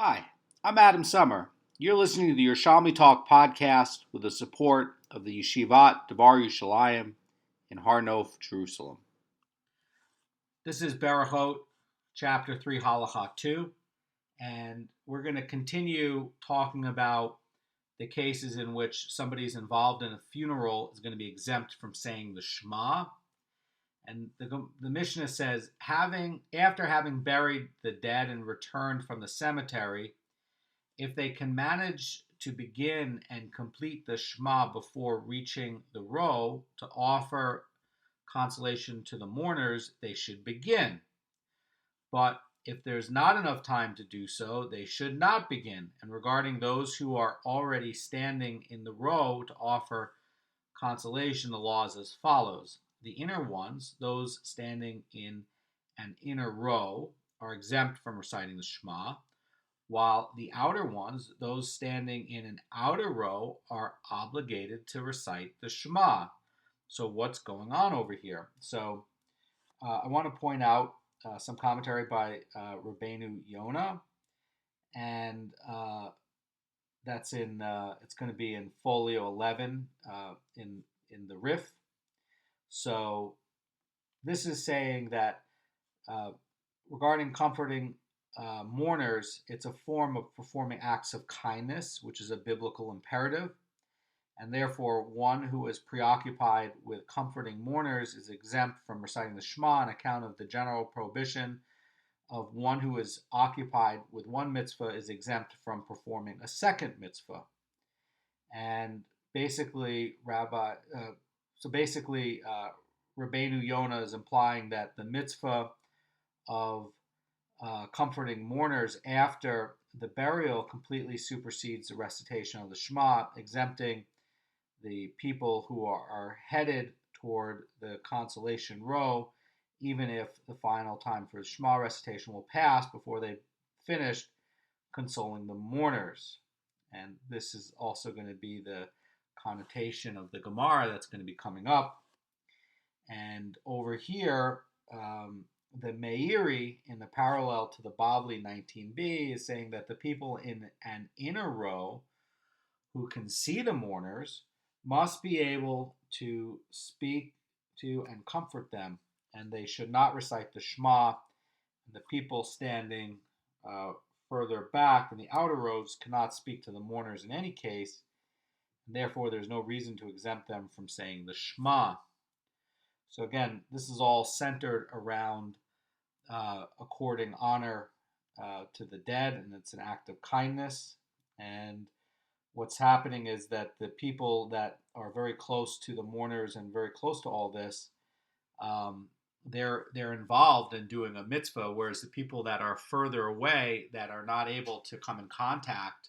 Hi, I'm Adam Summer. You're listening to the Yerushalmi Talk podcast with the support of the Yeshivat Devar Yerushalayim in Har Nof, Jerusalem. This is Berechot, Chapter 3, Halacha 2, and we're going to continue talking about the cases in which somebody is involved in a funeral is going to be exempt from saying the Shema. And the Mishnah says, after having buried the dead and returned from the cemetery, if they can manage to begin and complete the Shema before reaching the row to offer consolation to the mourners, they should begin. But if there's not enough time to do so, they should not begin. And regarding those who are already standing in the row to offer consolation, the law is as follows. The inner ones, those standing in an inner row, are exempt from reciting the Shema, while the outer ones, those standing in an outer row, are obligated to recite the Shema. So what's going on over here? So I want to point out some commentary by Rabbeinu Yonah, and that's in. It's going to be in Folio 11 in the Rif. So this is saying that regarding comforting mourners, it's a form of performing acts of kindness, which is a biblical imperative, and therefore one who is preoccupied with comforting mourners is exempt from reciting the Shema on account of the general prohibition of one who is occupied with one mitzvah is exempt from performing a second mitzvah. And basically, Rabbeinu Yonah is implying that the mitzvah of comforting mourners after the burial completely supersedes the recitation of the Shema, exempting the people who are headed toward the consolation row, even if the final time for the Shema recitation will pass before they've finished consoling the mourners. And this is also going to be the connotation of the Gemara that's going to be coming up. And over here, the Meiri, in the parallel to the Bavli 19b, is saying that the people in an inner row who can see the mourners must be able to speak to and comfort them, and they should not recite the Shema. The people standing further back in the outer rows cannot speak to the mourners in any case, and therefore there's no reason to exempt them from saying the Shema. So again, this is all centered around according honor to the dead, and it's an act of kindness. And what's happening is that the people that are very close to the mourners and very close to all this, they're involved in doing a mitzvah, whereas the people that are further away, that are not able to come in contact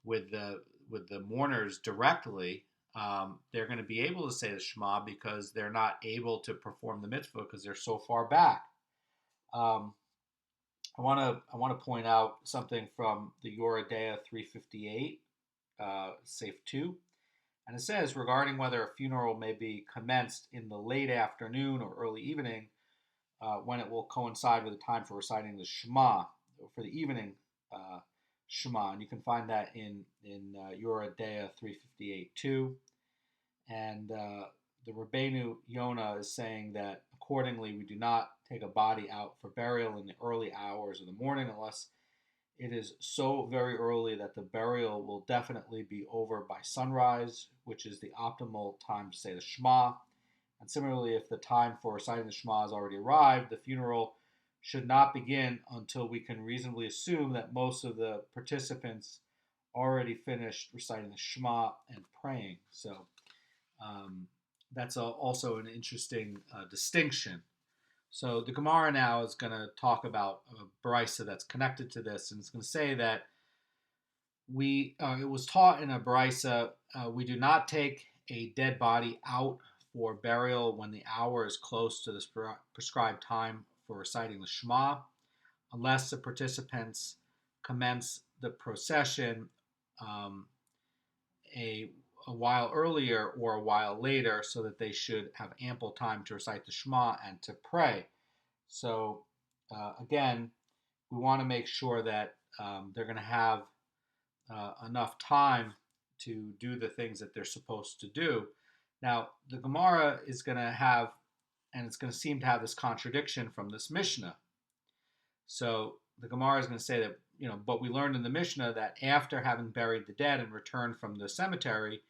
with the mourners directly, they're going to be able to say the Shema because they're not able to perform the mitzvah because they're so far back. I want to point out something from the Yoreh Deah 358, Safe 2, and it says regarding whether a funeral may be commenced in the late afternoon or early evening, when it will coincide with the time for reciting the Shema for the evening Shema, and you can find that in Yoreh Deah 358 too. And the Rabbeinu Yonah is saying that accordingly we do not take a body out for burial in the early hours of the morning unless it is so very early that the burial will definitely be over by sunrise, which is the optimal time to say the Shema. And similarly, if the time for reciting the Shema has already arrived, the funeral should not begin until we can reasonably assume that most of the participants already finished reciting the Shema and praying. So that's also an interesting distinction. So the Gemara now is going to talk about a brisa that's connected to this, and it's going to say that it was taught in a brisa, we do not take a dead body out for burial when the hour is close to the prescribed time for reciting the Shema, unless the participants commence the procession a while earlier or a while later, so that they should have ample time to recite the Shema and to pray. So again, we want to make sure that they're going to have enough time to do the things that they're supposed to do. Now, the Gemara is going to have, and it's going to seem to have this contradiction from this Mishnah. So the Gemara is going to say that, but we learned in the Mishnah that after having buried the dead and returned from the cemetery,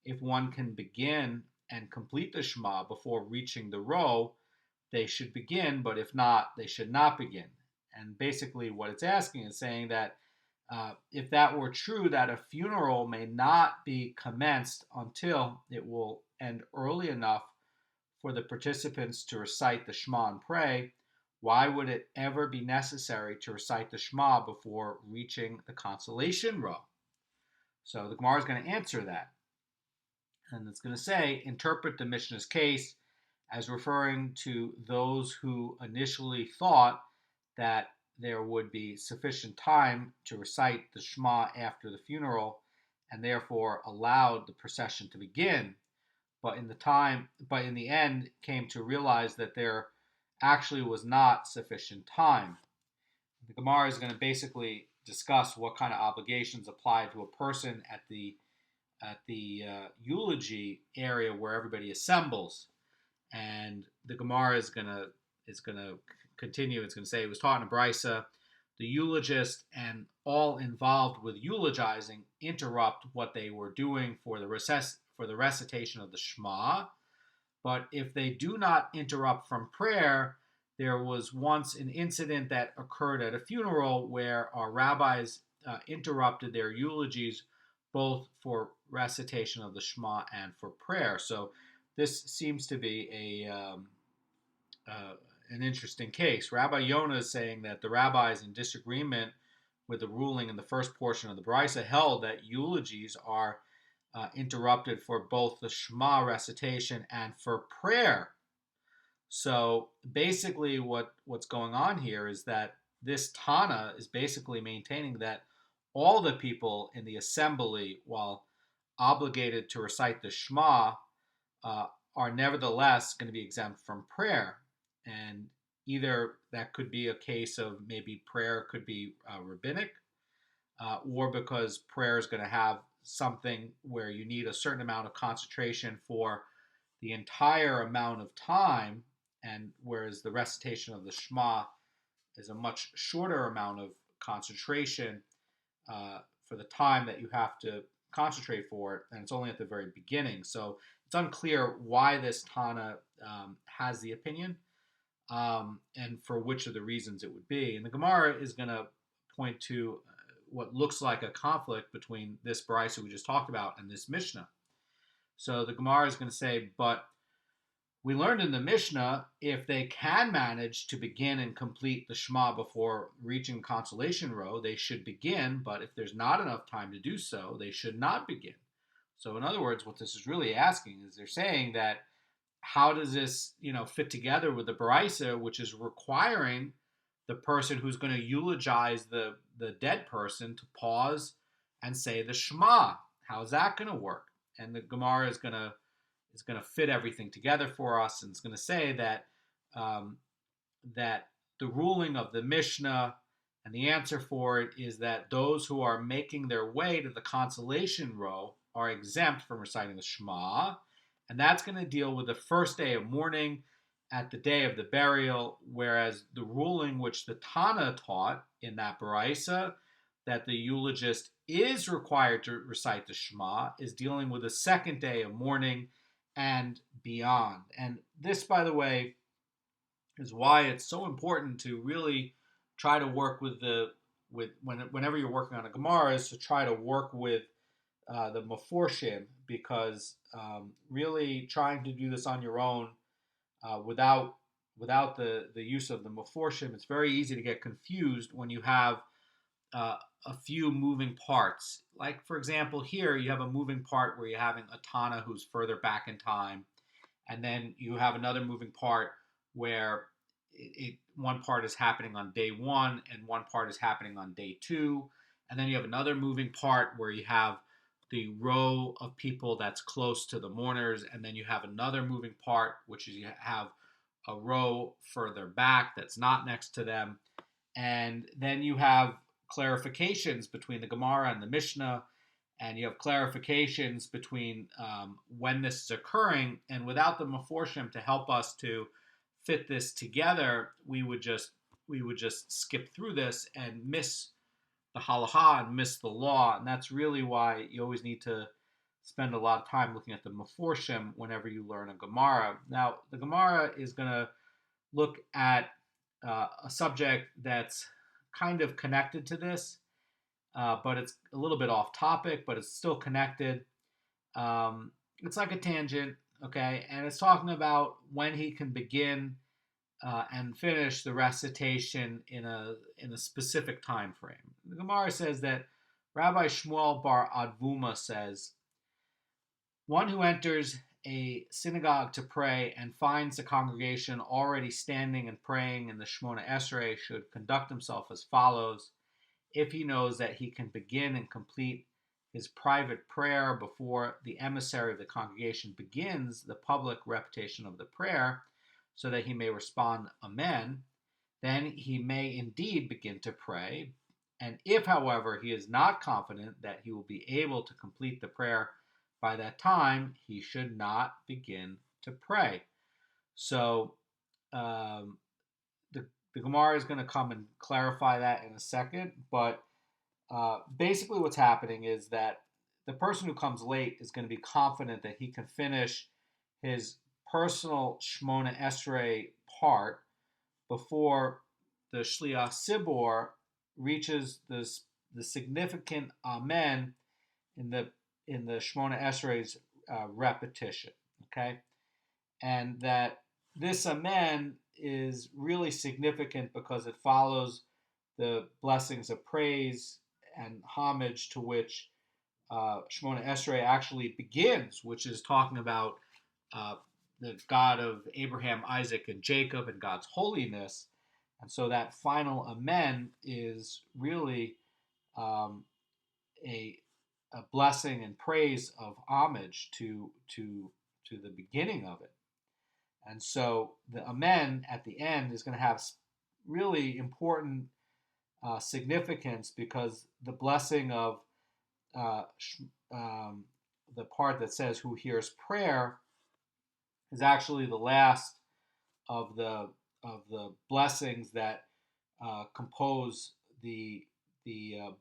if one can begin and complete the Shema before reaching the row, they should begin, but if not, they should not begin. And basically what it's asking is saying that if that were true, that a funeral may not be commenced until it will end early enough for the participants to recite the Shema and pray, why would it ever be necessary to recite the Shema before reaching the consolation row? So the Gemara is going to answer that. And it's going to say, interpret the Mishnah's case as referring to those who initially thought that there would be sufficient time to recite the Shema after the funeral and therefore allowed the procession to begin, but in the end came to realize that there actually was not sufficient time. The Gemara is going to basically discuss what kind of obligations apply to a person at the eulogy area where everybody assembles, and the Gemara is going to continue. It's going to say it was taught in a brisa. The eulogist and all involved with eulogizing interrupt what they were doing for the recitation of the Shema. But if they do not interrupt from prayer, there was once an incident that occurred at a funeral where our rabbis interrupted their eulogies both for recitation of the Shema and for prayer. So this seems to be an interesting case. Rabbi Yonah is saying that the rabbis, in disagreement with the ruling in the first portion of the brisa, held that eulogies are interrupted for both the Shema recitation and for prayer. So basically what's going on here is that this Tana is basically maintaining that all the people in the assembly, while obligated to recite the Shema, are nevertheless going to be exempt from prayer. And either that could be a case of maybe prayer could be rabbinic, or because prayer is going to have something where you need a certain amount of concentration for the entire amount of time, and whereas the recitation of the Shema is a much shorter amount of concentration for the time that you have to concentrate for it, and it's only at the very beginning. So it's unclear why this Tana has the opinion, and for which of the reasons it would be. And the Gemara is going to point to what looks like a conflict between this brisa we just talked about and this Mishnah. So the Gemara is going to say, but we learned in the Mishnah, if they can manage to begin and complete the Shema before reaching consolation row, they should begin, but if there's not enough time to do so, they should not begin. So in other words, what this is really asking is they're saying that how does this, fit together with the brisa, which is requiring the person who's going to eulogize the dead person to pause and say the Shema? How's that going to work? And the Gemara is going to fit everything together for us, and it's going to say that that the ruling of the Mishnah and the answer for it is that those who are making their way to the consolation row are exempt from reciting the Shema, and that's going to deal with the first day of mourning at the day of the burial, whereas the ruling which the Tana taught in that brisa, that the eulogist is required to recite the Shema, is dealing with the second day of mourning and beyond. And this, by the way, is why it's so important to really try to work whenever you're working on a Gemara, is to try to work with the Meforshim, because really trying to do this on your own without the use of the Meforshim, it's very easy to get confused when you have a few moving parts. Like, for example, here you have a moving part where you're having a Tana who's further back in time, and then you have another moving part where one part is happening on day one and one part is happening on day two, and then you have another moving part where you have the row of people that's close to the mourners, and then you have another moving part, which is you have a row further back that's not next to them, and then you have clarifications between the Gemara and the Mishnah, and you have clarifications between when this is occurring. And without the Meforshim to help us to fit this together, we would just skip through this and miss the halacha and miss the law. And that's really why you always need to spend a lot of time looking at the Meforshim whenever you learn a Gemara. Now, the Gemara is going to look at a subject that's kind of connected to this, but it's a little bit off topic, but it's still connected. It's like a tangent, okay? And it's talking about when he can begin and finish the recitation in a specific time frame. The Gemara says that Rabbi Shmuel bar Advuma says, one who enters a synagogue to pray and finds the congregation already standing and praying in the Shemona Esrei should conduct himself as follows. If he knows that he can begin and complete his private prayer before the emissary of the congregation begins the public repetition of the prayer, so that he may respond Amen, then he may indeed begin to pray. And if, however, he is not confident that he will be able to complete the prayer by that time, he should not begin to pray. So the Gemara is going to come and clarify that in a second, but basically what's happening is that the person who comes late is going to be confident that he can finish his personal Shemona Esrei part before the Shliach Sibor reaches the significant Amen in the Shemona Esrei's repetition, okay? And that this Amen is really significant because it follows the blessings of praise and homage to which Shemona Esrei actually begins, which is talking about the God of Abraham, Isaac, and Jacob, and God's holiness. And so that final Amen is really a blessing and praise of homage to the beginning of it. And so the Amen at the end is going to have really important significance, because the blessing of the part that says who hears prayer is actually the last of the blessings that compose the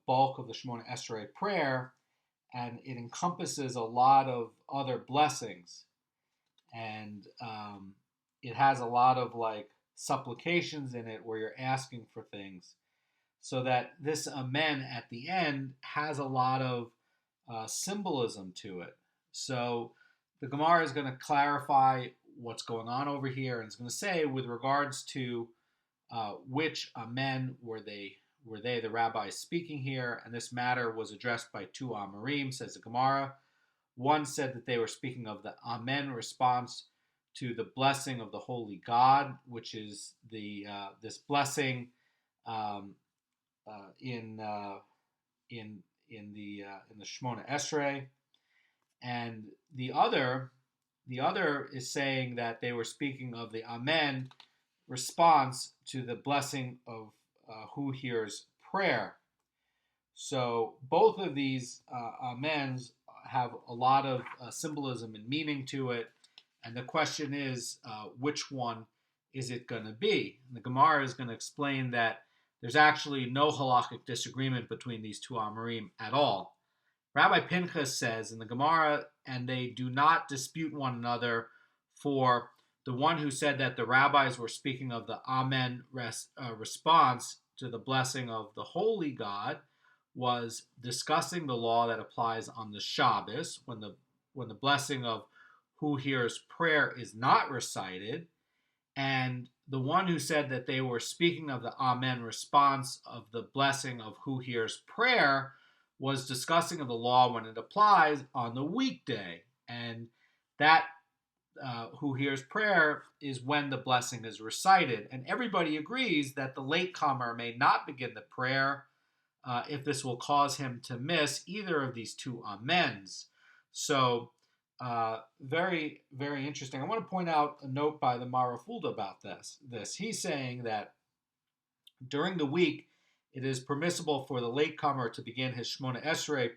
bulk of the Shemona Esrei prayer, and it encompasses a lot of other blessings, and it has a lot of like supplications in it where you're asking for things, so that this Amen at the end has a lot of symbolism to it. So the Gemara is going to clarify what's going on over here, and it's going to say with regards to which Amen were they the rabbis speaking here, and this matter was addressed by two Amorim, says the Gemara. One said that they were speaking of the Amen response to the blessing of the Holy God, which is this blessing in the Shemona Esrei, and the other is saying that they were speaking of the Amen response to the blessing of who hears prayer. So both of these Amens have a lot of symbolism and meaning to it, and the question is, which one is it going to be? And the Gemara is going to explain that there's actually no halachic disagreement between these two Amorim at all. Rabbi Pinchas says in the Gemara, and they do not dispute one another, for the one who said that the rabbis were speaking of the Amen response to the blessing of the Holy God was discussing the law that applies on the Shabbos, when the blessing of who hears prayer is not recited, and the one who said that they were speaking of the Amen response of the blessing of who hears prayer was discussing of the law when it applies on the weekday, and that who hears prayer is when the blessing is recited. And everybody agrees that the latecomer may not begin the prayer if this will cause him to miss either of these two amens. So very, very interesting. I want to point out a note by the Marafulda about this. He's saying that during the week, it is permissible for the latecomer to begin his Shmona Esrei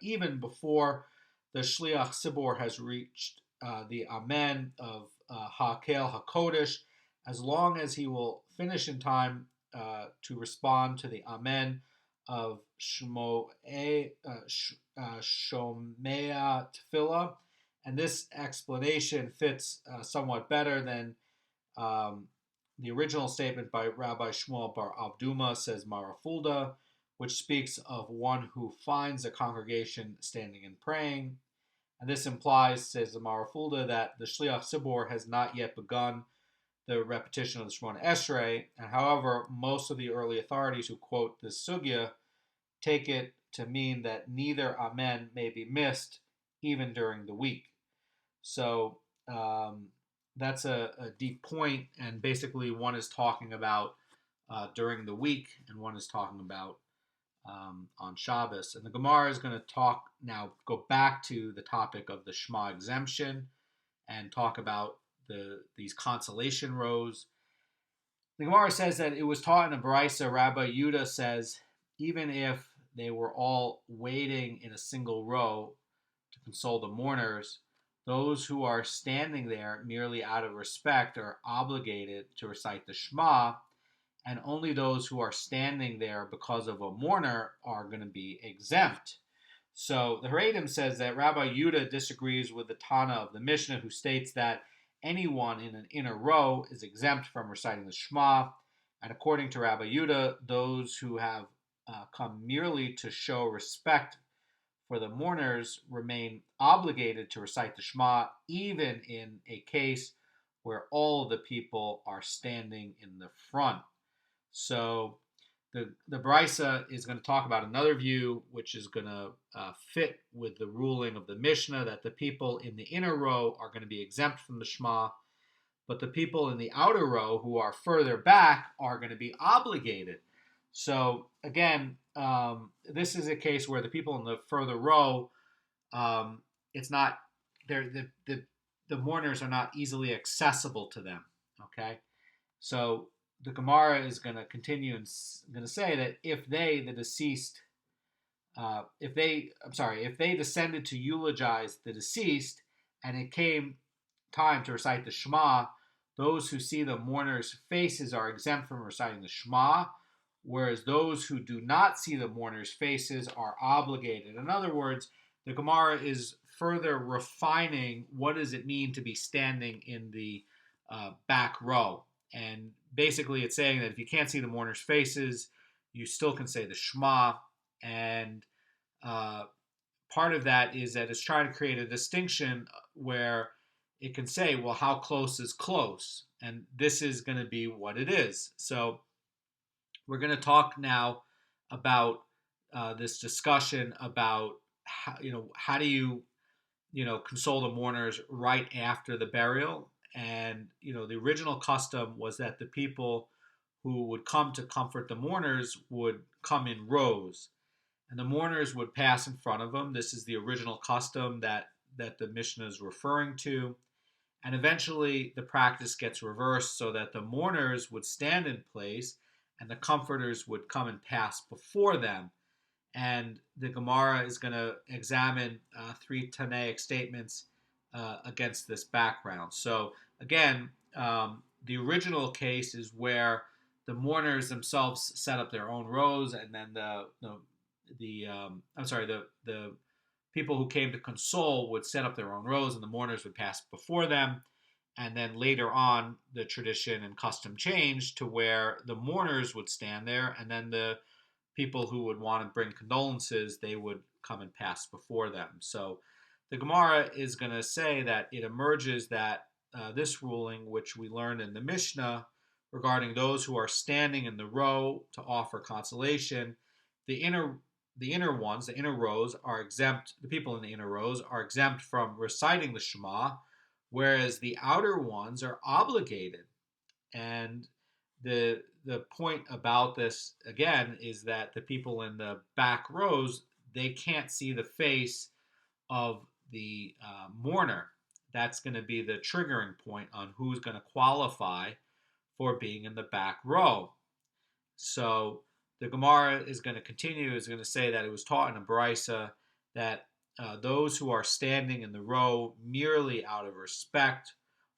even before the Shliach Tzibor has reached the Amen of Hakel HaKodesh, as long as he will finish in time to respond to the Amen of Shomea Tefillah. And this explanation fits somewhat better than the original statement by Rabbi Shmuel Bar Abduma, says Marafulda, which speaks of one who finds a congregation standing and praying. And this implies, says the Marafulda, that the Shliach Tzibor has not yet begun the repetition of the Shemona Esrei. And however, most of the early authorities who quote this sugya take it to mean that neither Amen may be missed even during the week. So that's a deep point, and basically one is talking about during the week, and one is talking about on Shabbos. And the Gemara is going to go back to the topic of the Shema exemption and talk about these consolation rows. The Gemara says that it was taught in a Baraisa. Rabbi Yudah says even if they were all waiting in a single row to console the mourners, those who are standing there merely out of respect are obligated to recite the Shema, and only those who are standing there because of a mourner are going to be exempt. So the Haredim says that Rabbi Yudah disagrees with the Tana of the Mishnah, who states that anyone in an inner row is exempt from reciting the Shema, and according to Rabbi Yudah, those who have come merely to show respect for the mourners remain obligated to recite the Shema, even in a case where all the people are standing in the front. So the Brisa is going to talk about another view, which is going to fit with the ruling of the Mishnah, that the people in the inner row are going to be exempt from the Shema, but the people in the outer row who are further back are going to be obligated. So again, this is a case where the people in the further row, it's not the mourners are not easily accessible to them. Okay, so the Gemara is going to continue and going to say that if they, the deceased, if they descended to eulogize the deceased, and it came time to recite the Shema, those who see the mourners' faces are exempt from reciting the Shema, whereas those who do not see the mourners' faces are obligated. In other words, the Gemara is further refining what does it mean to be standing in the back row. And basically it's saying that if you can't see the mourners' faces, you still can say the Shema. And part of that is that it's trying to create a distinction where it can say, well, how close is close? And this is going to be what it is. So we're going to talk now about this discussion about how do you console the mourners right after the burial. And the original custom was that the people who would come to comfort the mourners would come in rows, and the mourners would pass in front of them. This is the original custom that the Mishnah is referring to. And eventually the practice gets reversed so that the mourners would stand in place and the comforters would come and pass before them. And the Gemara is going to examine three Tanaic statements against this background. So again, the original case is where the mourners themselves set up their own rows, and then the people who came to console would set up their own rows, and the mourners would pass before them. And then later on, the tradition and custom changed to where the mourners would stand there, and then the people who would want to bring condolences, they would come and pass before them. So the Gemara is going to say that it emerges that this ruling, which we learned in the Mishnah regarding those who are standing in the row to offer consolation, the inner rows are exempt. The people in the inner rows are exempt from reciting the Shema, whereas the outer ones are obligated. And the point about this, again, is that the people in the back rows, they can't see the face of the mourner. That's going to be the triggering point on who's going to qualify for being in the back row. So the Gemara is going to continue, is going to say that it was taught in a Baraisa that those who are standing in the row merely out of respect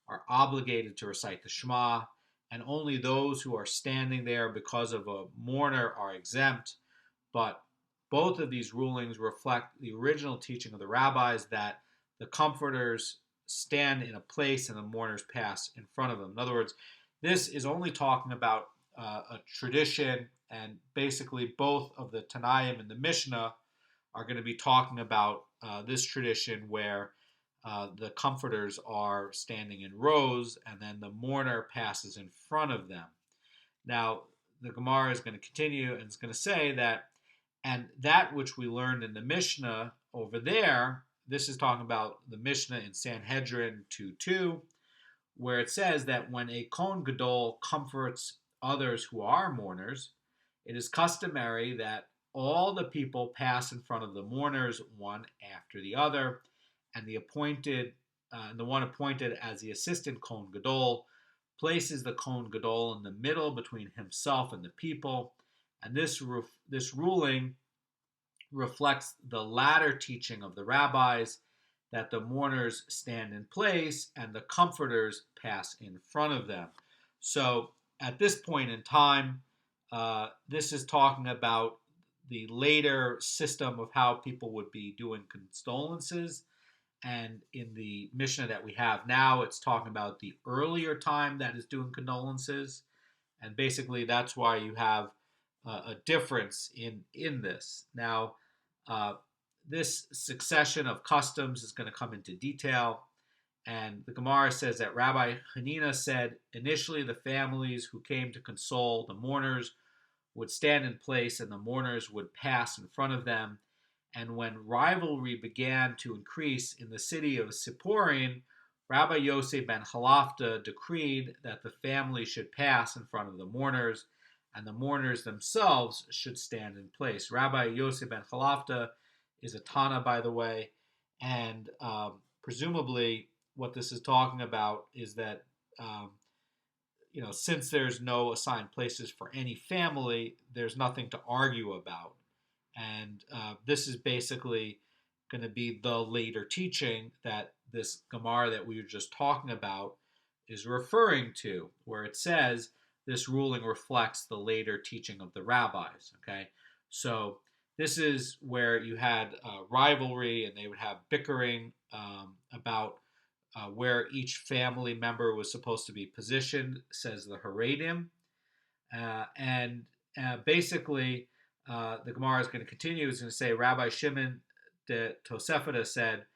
are obligated to recite the Shema, and only those who are standing there because of a mourner are exempt. But both of these rulings reflect the original teaching of the rabbis that the comforters stand in a place and the mourners pass in front of them. In other words, this is only talking about a tradition, and basically both of the Tanaim and the Mishnah are going to be talking about this tradition where the comforters are standing in rows and then the mourner passes in front of them. Now, the Gemara is going to continue and it's going to say that, and that which we learned in the Mishnah over there, this is talking about the Mishnah in Sanhedrin 2:2, where it says that when a Kohen Gadol comforts others who are mourners, it is customary that all the people pass in front of the mourners one after the other, and the one appointed as the assistant Kohen Gadol places the Kohen Gadol in the middle between himself and the people, and this ruling reflects the latter teaching of the rabbis that the mourners stand in place and the comforters pass in front of them. So at this point in time, this is talking about the later system of how people would be doing condolences. And in the Mishnah that we have now, it's talking about the earlier time that is doing condolences. And basically, that's why you have a difference in this. Now, this succession of customs is going to come into detail. And the Gemara says that Rabbi Hanina said, initially the families who came to console the mourners would stand in place and the mourners would pass in front of them. And when rivalry began to increase in the city of Sipporin, Rabbi Yosef ben Halafta decreed that the family should pass in front of the mourners, and the mourners themselves should stand in place. Rabbi Yosef ben Halafta is a Tana, by the way, and presumably what this is talking about is that since there's no assigned places for any family, there's nothing to argue about. And this is basically going to be the later teaching that this Gemara that we were just talking about is referring to, where it says this ruling reflects the later teaching of the rabbis. Okay, so this is where you had rivalry, and they would have bickering about where each family member was supposed to be positioned, says the Haredim. And basically, the Gemara is going to continue. It's going to say Rabbi Shimon de Tosefta said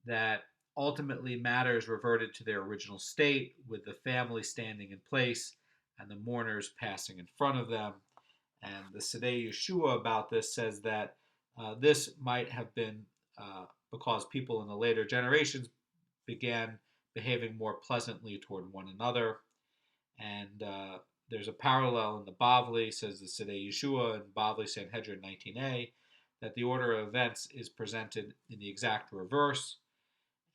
that ultimately matters reverted to their original state, with the family standing in place and the mourners passing in front of them. And the Sedei Yeshua about this says that this might have been because people in the later generations began behaving more pleasantly toward one another. And there's a parallel in the Bavli, says the Sedei Yeshua in Bavli Sanhedrin 19a, that the order of events is presented in the exact reverse.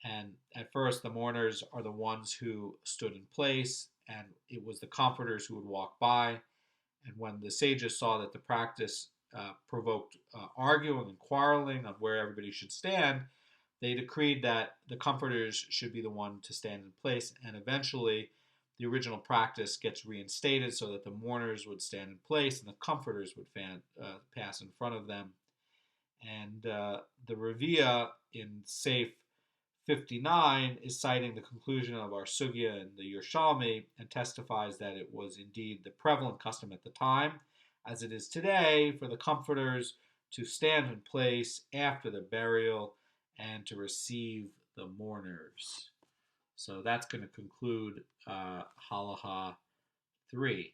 And at first, the mourners are the ones who stood in place, and it was the comforters who would walk by. And when the sages saw that the practice provoked arguing and quarreling on where everybody should stand, they decreed that the comforters should be the one to stand in place. And eventually, the original practice gets reinstated so that the mourners would stand in place and the comforters would pass in front of them. And the Revia in Seif 59 is citing the conclusion of our sugya in the Yerushalmi and testifies that it was indeed the prevalent custom at the time, as it is today, for the comforters to stand in place after the burial and to receive the mourners. So that's going to conclude Halacha 3.